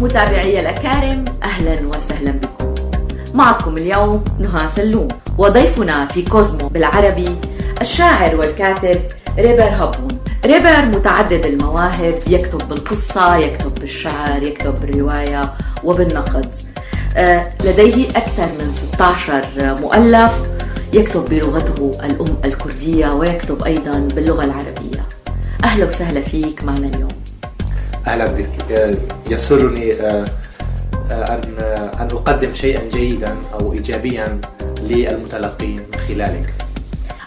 متابعي الأكارم، أهلا وسهلا بكم. معكم اليوم نهى سلوم، وضيفنا في كوزمو بالعربي الشاعر والكاتب ريبر هابون. ريبر متعدد المواهب، يكتب بالقصة، يكتب بالشعر، يكتب بالرواية وبالنقد. لديه أكثر من 16 مؤلف، يكتب بلغته الأم الكردية ويكتب أيضا باللغة العربية. أهلا وسهلا فيك معنا اليوم. أهلا بك. يسرني أن أقدم شيئا جيدا أو إيجابيا للمتلقين من خلالك.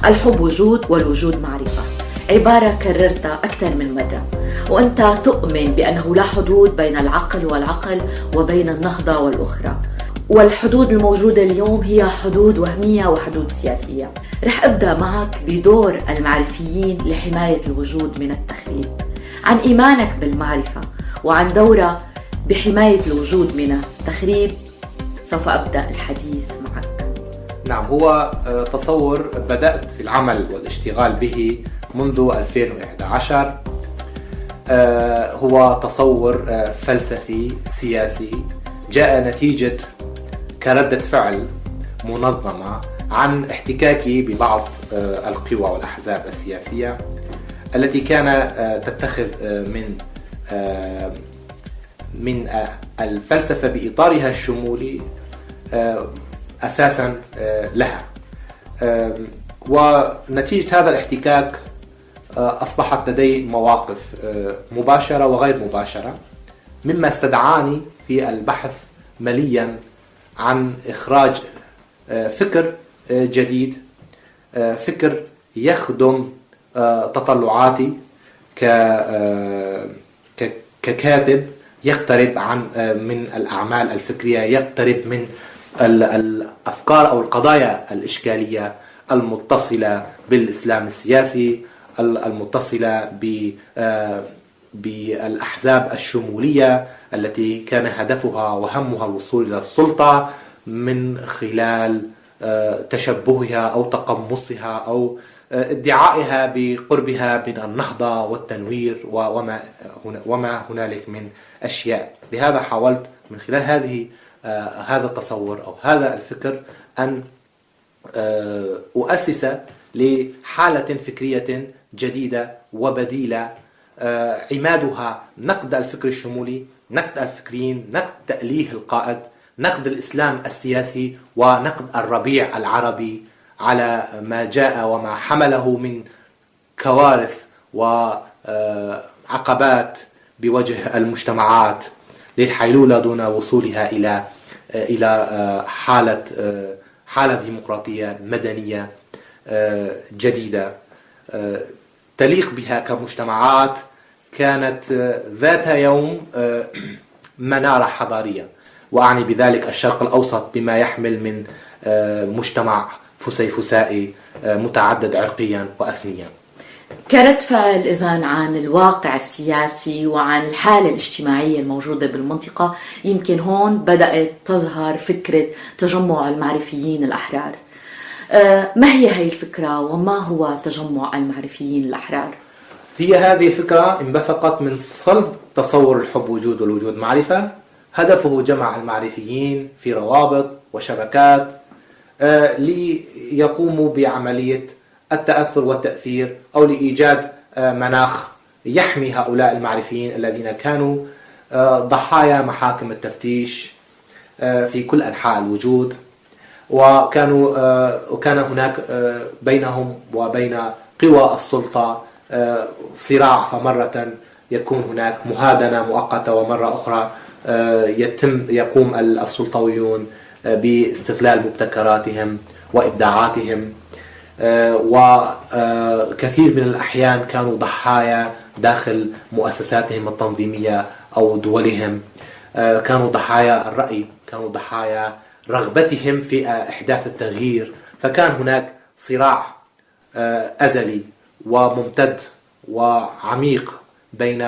الحب وجود والوجود معرفة، عبارة كررتها أكثر من مرة، وأنت تؤمن بأنه لا حدود بين العقل والعقل وبين النهضة والأخرى، والحدود الموجودة اليوم هي حدود وهمية وحدود سياسية. رح أبدأ معك بدور المعرفيين لحماية الوجود من التخريب، عن إيمانك بالمعرفة وعن دورها بحماية الوجود من التخريب. سوف أبدأ الحديث معك. نعم، هو تصور بدأت في العمل والاشتغال به منذ 2011. هو تصور فلسفي سياسي جاء نتيجة كردة فعل منظمة عن احتكاكي ببعض القوى والأحزاب السياسية التي كان تتخذ من الفلسفة بإطارها الشمولي أساسا لها. ونتيجة هذا الاحتكاك أصبحت لدي مواقف مباشرة وغير مباشرة، مما استدعاني في البحث مليا عن إخراج فكر جديد، فكر يخدم تطلعاتي ككاتب، يقترب من الأعمال الفكرية، يقترب من الأفكار أو القضايا الإشكالية المتصلة بالإسلام السياسي، المتصلة بالأحزاب الشمولية التي كان هدفها وهمها الوصول إلى السلطة من خلال تشبهها أو تقمصها أو ادعائها بقربها من النهضة والتنوير وما هنالك من أشياء. لهذا حاولت من خلال هذا التصور أو هذا الفكر أن أؤسس لحالة فكرية جديدة وبديلة، عمادها نقد الفكر الشمولي، نقد الفكريين، نقد تأليه القائد، نقد الإسلام السياسي، ونقد الربيع العربي على ما جاء وما حمله من كوارث وعقبات بوجه المجتمعات للحيلولة دون وصولها إلى حالة ديمقراطية مدنية جديدة تليق بها كمجتمعات كانت ذات يوم منارة حضارية، وأعني بذلك الشرق الأوسط بما يحمل من مجتمع فسيفسائي متعدد عرقيا وأثنيا. كرد فعل إذن عن الواقع السياسي وعن الحالة الاجتماعية الموجودة بالمنطقة، يمكن هون بدأت تظهر فكرة تجمع المعرفيين الأحرار. ما هي هذه الفكرة وما هو تجمع المعرفيين الأحرار؟ هي هذه الفكرة انبثقت من صلب تصور الحب وجود والوجود معرفة، هدفه جمع المعرفيين في روابط وشبكات ليقوموا بعملية التأثر والتأثير، أو لإيجاد مناخ يحمي هؤلاء المعرفيين الذين كانوا ضحايا محاكم التفتيش في كل أنحاء الوجود، وكان هناك بينهم وبين قوى السلطة صراع، فمرة يكون هناك مهادنة مؤقتة ومرة أخرى يقوم السلطويون باستغلال مبتكراتهم وإبداعاتهم، وكثير من الأحيان كانوا ضحايا داخل مؤسساتهم التنظيمية أو دولهم، كانوا ضحايا الرأي، كانوا ضحايا رغبتهم في إحداث التغيير. فكان هناك صراع أزلي وممتد وعميق بين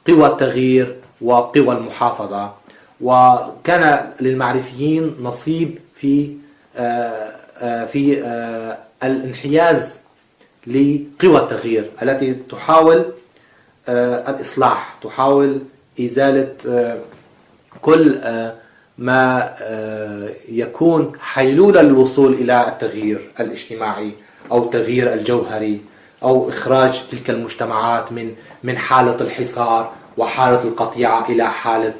قوى التغيير وقوى المحافظة، وكان للمعرفيين نصيب في الانحياز لقوى التغيير التي تحاول الإصلاح، تحاول إزالة كل ما يكون حيلولة للوصول إلى التغيير الاجتماعي أو التغيير الجوهري أو إخراج تلك المجتمعات من حالة الحصار وحالة القطيعة إلى حالة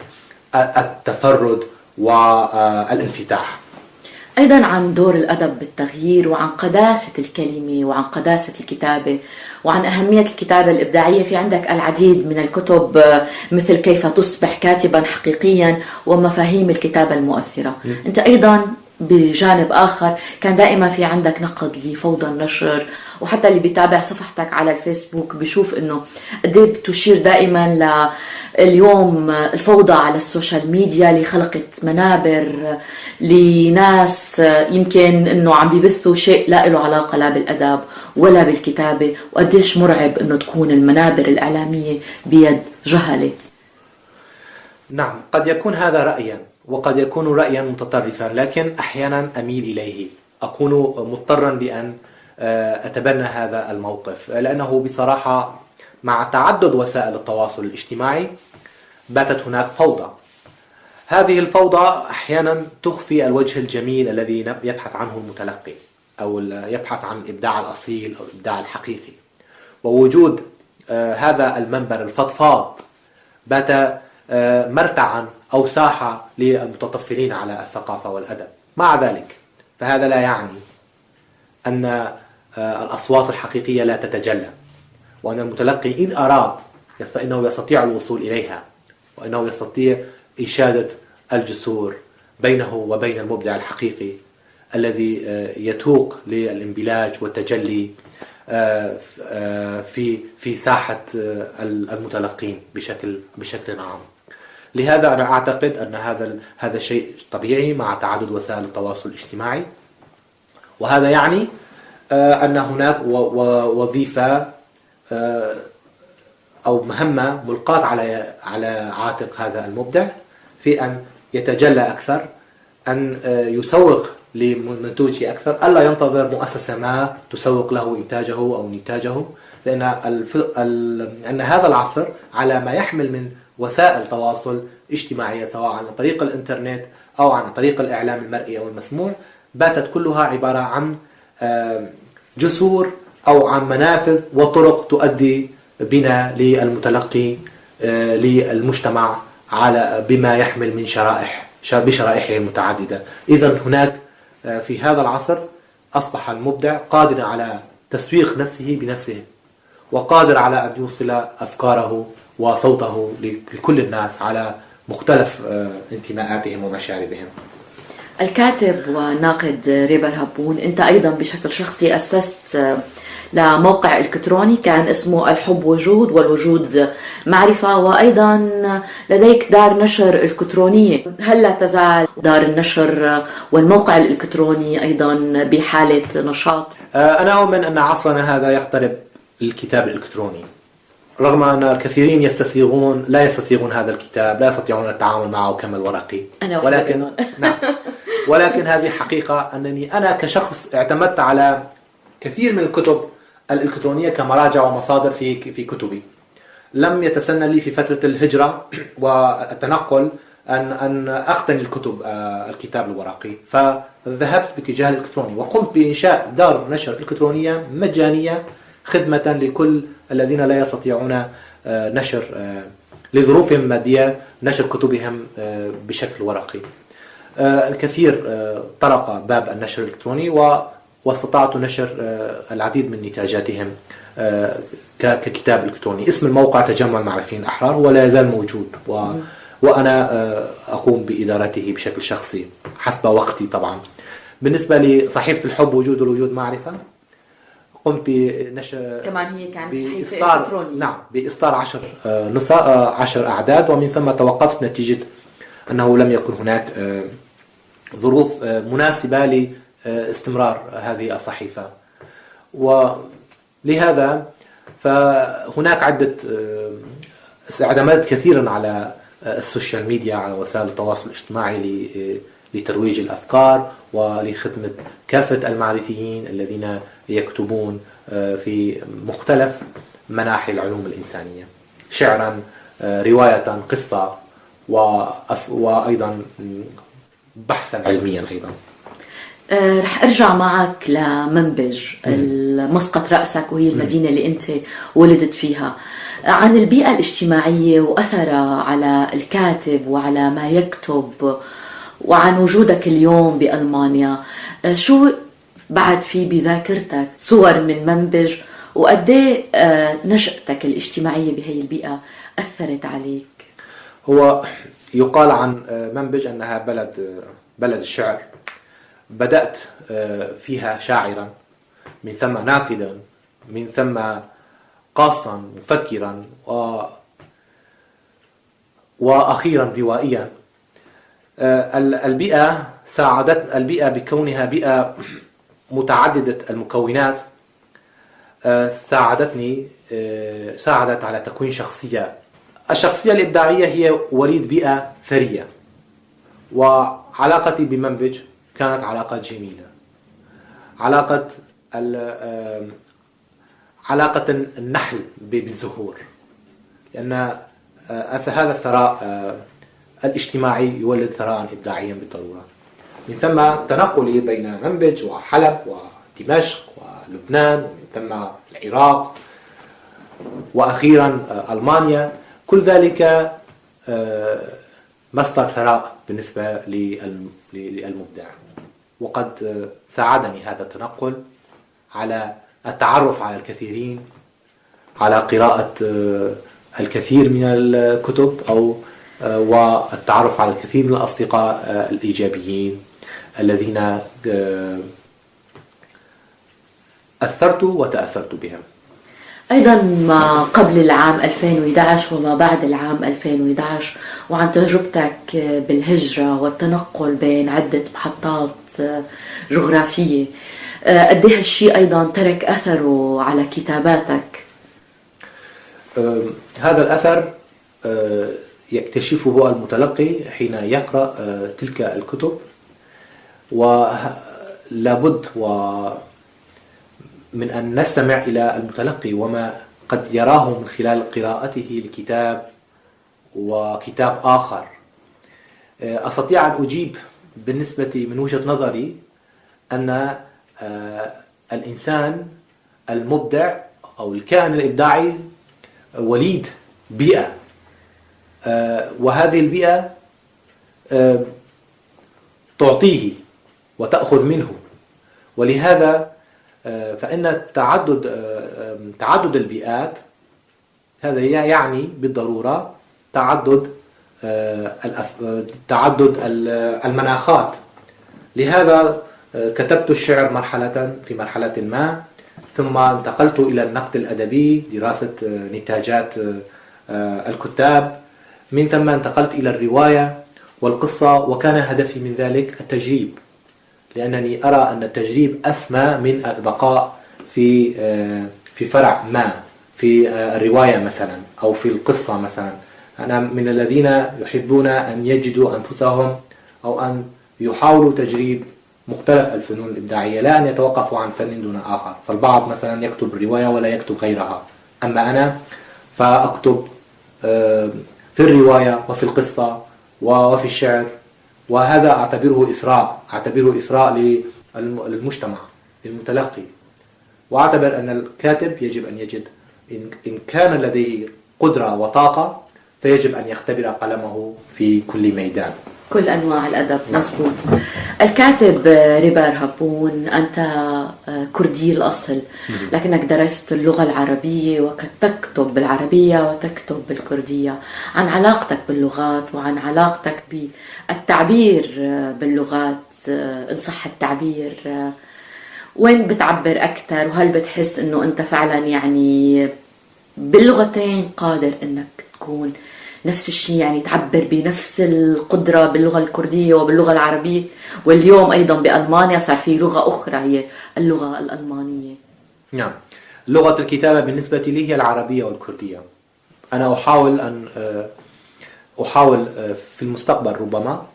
التفرد والانفتاح. أيضا عن دور الأدب بالتغيير، وعن قداسة الكلمة، وعن قداسة الكتابة، وعن أهمية الكتابة الإبداعية. في عندك العديد من الكتب مثل كيف تصبح كاتبا حقيقيا، ومفاهيم الكتابة المؤثرة. أنت أيضا بجانب آخر كان دائما في عندك نقد لفوضى النشر، وحتى اللي بيتابع صفحتك على الفيسبوك بيشوف انه قد ايه بتشير دائما اليوم الفوضى على السوشيال ميديا اللي خلقت منابر لناس يمكن انه عم بيبثوا شيء لا له علاقة لا بالأدب ولا بالكتابة، وقديش مرعب انه تكون المنابر الإعلامية بيد جهلة. نعم، قد يكون هذا رأيا وقد يكون رأيا متطرفا، لكن أحيانا أميل إليه، أكون مضطرا بأن أتبنى هذا الموقف، لأنه بصراحة مع تعدد وسائل التواصل الاجتماعي باتت هناك فوضى. هذه الفوضى أحيانا تخفي الوجه الجميل الذي يبحث عنه المتلقي، أو يبحث عن الإبداع الأصيل أو الإبداع الحقيقي. ووجود هذا المنبر الفضفاض بات مرتعا أو ساحة للمتطفلين على الثقافة والأدب. مع ذلك فهذا لا يعني أن الأصوات الحقيقية لا تتجلى، وأن المتلقي إن أراد فإنه يستطيع الوصول إليها، وأنه يستطيع إشادة الجسور بينه وبين المبدع الحقيقي الذي يتوق للانبلاج والتجلي في ساحة المتلقين بشكل عام. لهذا أنا أعتقد أن هذا شيء طبيعي مع تعدد وسائل التواصل الاجتماعي، وهذا يعني أن هناك وظيفة أو مهمة ملقاة على عاتق هذا المبدع في أن يتجلى أكثر، أن يسوق لمنتوجه أكثر، ألا ينتظر مؤسسة ما تسوق له إنتاجه أو نتاجه، لأن هذا العصر على ما يحمل من وسائل تواصل اجتماعية سواء عن طريق الإنترنت أو عن طريق الإعلام المرئي أو المسموع، باتت كلها عبارة عن جسور أو عن منافذ وطرق تؤدي بنا للمتلقي للمجتمع على بما يحمل من بشرائحه المتعددة. إذن هناك في هذا العصر أصبح المبدع قادر على تسويق نفسه بنفسه، وقادر على أن يوصل أفكاره وصوته لكل الناس على مختلف انتماءاتهم ومشاربهم. الكاتب والناقد ريبر هابون، أنت أيضا بشكل شخصي أسست لموقع إلكتروني كان اسمه الحب وجود والوجود معرفة، وأيضا لديك دار نشر إلكترونية. هل لا تزال دار النشر والموقع الإلكتروني أيضا بحالة نشاط؟ أنا أؤمن أن عصرنا هذا يقترب للكتاب الإلكتروني، رغم أن الكثيرين لا يستسيغون هذا الكتاب، لا يستطيعون التعامل معه كما الورقي. ولكن هذه حقيقة أنني أنا كشخص اعتمدت على كثير من الكتب الإلكترونية كمراجع ومصادر في كتبي. لم يتسنى لي في فترة الهجرة والتنقل أن أقتني الكتاب الورقي، فذهبت باتجاه الإلكتروني، وقمت بإنشاء دار نشر إلكترونية مجانية خدمة لكل الذين لا يستطيعون نشر لظروفهم المادية نشر كتبهم بشكل ورقي. الكثير طرق باب النشر الإلكتروني واستطعت نشر العديد من نتاجاتهم ككتاب إلكتروني. اسم الموقع تجمع المعرفيين الأحرار ولا يزال موجود، وأنا أقوم بإدارته بشكل شخصي حسب وقتي طبعا. بالنسبة لصحيفة الحب وجود والوجود معرفة، قمت بنشر كمان هي كانت صحيفة إلكترونية. نعم، بإصدار 10 أعداد، ومن ثم توقفت نتيجة أنه لم يكن هناك ظروف مناسبة لاستمرار هذه الصحيفة. ولهذا فهناك عدة اعتمدت كثيرا على السوشيال ميديا، على وسائل التواصل الاجتماعي لترويج الأفكار ولخدمة كافة المعرفيين الذين يكتبون في مختلف مناحي العلوم الإنسانية، شعرا، رواية، قصة، وأيضا بحثا علميا أيضا. رح أرجع معك لمنبج مسقط رأسك، وهي المدينة اللي أنت ولدت فيها. عن البيئة الاجتماعية وأثرها على الكاتب وعلى ما يكتب، وعن وجودك اليوم بألمانيا، شو بعد في بذاكرتك صور من منبج، وقديه نشأتك الاجتماعية بهي البيئة أثرت عليك؟ هو يقال عن منبج أنها بلد الشعر. بدأت فيها شاعرا، من ثم ناقدا، من ثم قاصا مفكرا، وأخيرا روائيا. البيئة بكونها بيئة متعددة المكونات ساعدت على تكوين الشخصية الإبداعية. هي وليد بيئة ثرية، وعلاقتي بمنبج كانت علاقة جميلة، علاقة النحل بالزهور، لأن هذا الثراء الاجتماعي يولد ثراء إبداعيا بالضرورة. من ثم تنقلي بين منبج وحلب ودمشق ولبنان، ومن ثم العراق، وأخيرا ألمانيا، كل ذلك مصدر ثراء بالنسبة للمبدع. وقد ساعدني هذا التنقل على التعرف على الكثيرين، على قراءة الكثير من الكتب، والتعرف على الكثير من الأصدقاء الإيجابيين الذين أثرت وتأثرت بهم. أيضا ما قبل العام 2011 وما بعد العام 2011، وعن تجربتك بالهجرة والتنقل بين عدة محطات جغرافية، قد ايه هالشيء أيضا ترك أثره على كتاباتك؟ هذا الأثر يكتشفه المتلقي حين يقرأ تلك الكتب، ولابد من أن نستمع إلى المتلقي وما قد يراه من خلال قراءته لكتاب وكتاب آخر. أستطيع أن أجيب بالنسبة من وجهة نظري أن الإنسان المبدع أو الكائن الإبداعي وليد بيئة، وهذه البيئة تعطيه وتأخذ منه. ولهذا فإن تعدد البيئات هذا يعني بالضرورة تعدد المناخات. لهذا كتبت الشعر في مرحلة ما، ثم انتقلت إلى النقد الأدبي، دراسة نتاجات الكتاب، من ثم انتقلت إلى الرواية والقصة، وكان هدفي من ذلك التجريب، لأنني أرى أن التجريب أسمى من البقاء في فرع ما، في الرواية مثلا أو في القصة مثلا. أنا من الذين يحبون أن يجدوا أنفسهم أو أن يحاولوا تجريب مختلف الفنون الإبداعية، لا أن يتوقفوا عن فن دون آخر. فالبعض مثلا يكتب الرواية ولا يكتب غيرها، أما أنا فأكتب في الرواية وفي القصة وفي الشعر، وهذا أعتبره إثراء للمجتمع، للمتلقي. وأعتبر أن الكاتب يجب أن يجد إن كان لديه قدرة وطاقة فيجب أن يختبر قلمه في كل ميدان، كل أنواع الأدب. مظبوط. الكاتب ريبار هابون، أنت كردي الأصل، لكنك درست اللغة العربية وتكتب بالعربية وتكتب بالكردية. عن علاقتك باللغات وعن علاقتك بالتعبير باللغات، إن صح التعبير، وين بتعبر أكثر؟ وهل بتحس أنه أنت فعلا يعني باللغتين قادر أنك تكون نفس الشيء، يعني تعبر بنفس القدرة باللغة الكردية وباللغة العربية؟ واليوم أيضا بألمانيا صار في لغة أخرى هي اللغة الألمانية. نعم، لغة الكتابة بالنسبة لي هي العربية والكردية. أنا أحاول في المستقبل ربما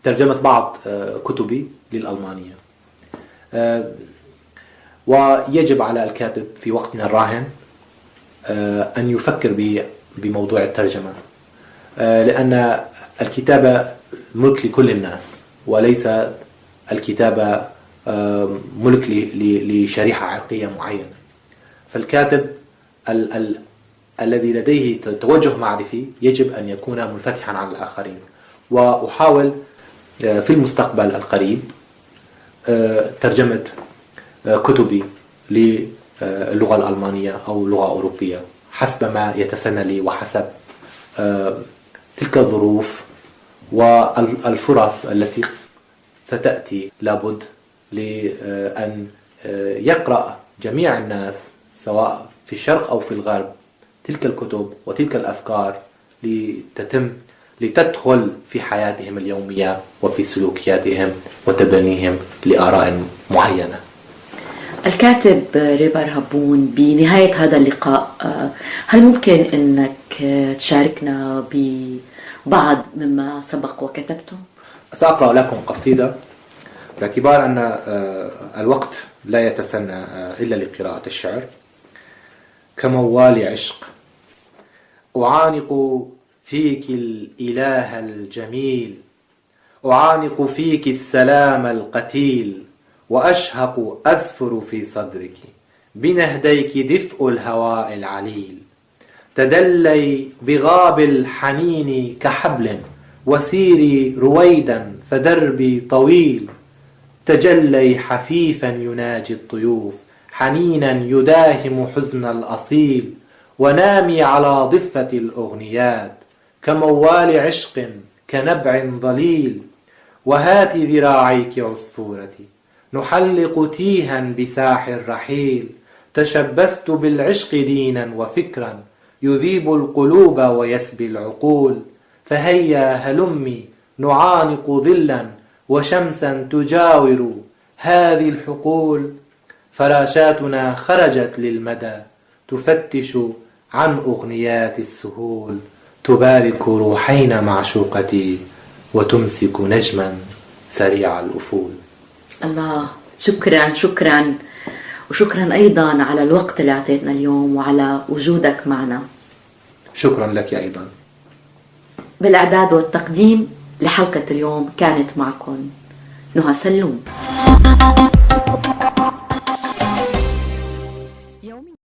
ترجمة بعض كتبي للألمانية، ويجب على الكاتب في وقتنا الراهن أن يفكر بموضوع الترجمة. لأن الكتابة ملك لكل الناس، وليس الكتابة ملك لشريحة عرقية معينة. فالكاتب الذي لديه توجه معرفي يجب أن يكون منفتحا على الآخرين. وأحاول في المستقبل القريب ترجمة كتبي للغة الألمانية أو لغة أوروبية حسب ما يتسنى لي وحسب تلك الظروف والفرص التي ستأتي. لابد لأن يقرأ جميع الناس سواء في الشرق أو في الغرب تلك الكتب وتلك الأفكار لتدخل في حياتهم اليومية وفي سلوكياتهم وتبنيهم لآراء معينة. الكاتب ريبر هبون، بنهاية هذا اللقاء هل ممكن أنك تشاركنا ببعض مما سبق وكتبته؟ سأقرأ لكم قصيدة باعتبار أن الوقت لا يتسنى إلا لقراءة الشعر. كموال عشق أعانق فيك الإله الجميل، أعانق فيك السلام القتيل، وأشهق أزفر في صدرك بنهديك دفء الهواء العليل. تدلي بغاب الحنين كحبل، وسيري رويدا فدربي طويل. تجلي حفيفا يناجي الطيوف، حنينا يداهم حزن الأصيل. ونامي على ضفة الأغنيات كموال عشق كنبع ضليل. وهات ذراعيك عصفورتي نحلق تيها بساح الرحيل. تشبثت بالعشق دينا وفكرا يذيب القلوب ويسبي العقول. فهيا هلمي نعانق ظلا وشمسا تجاور هذه الحقول. فراشاتنا خرجت للمدى تفتش عن أغنيات السهول. تبارك روحين معشوقتي وتمسك نجما سريع الأفول. الله، شكرا شكرا، وشكرا أيضا على الوقت اللي أعطيتنا اليوم وعلى وجودك معنا. شكرا لك أيضا. بالإعداد والتقديم لحلقة اليوم كانت معكم نهى سلوم.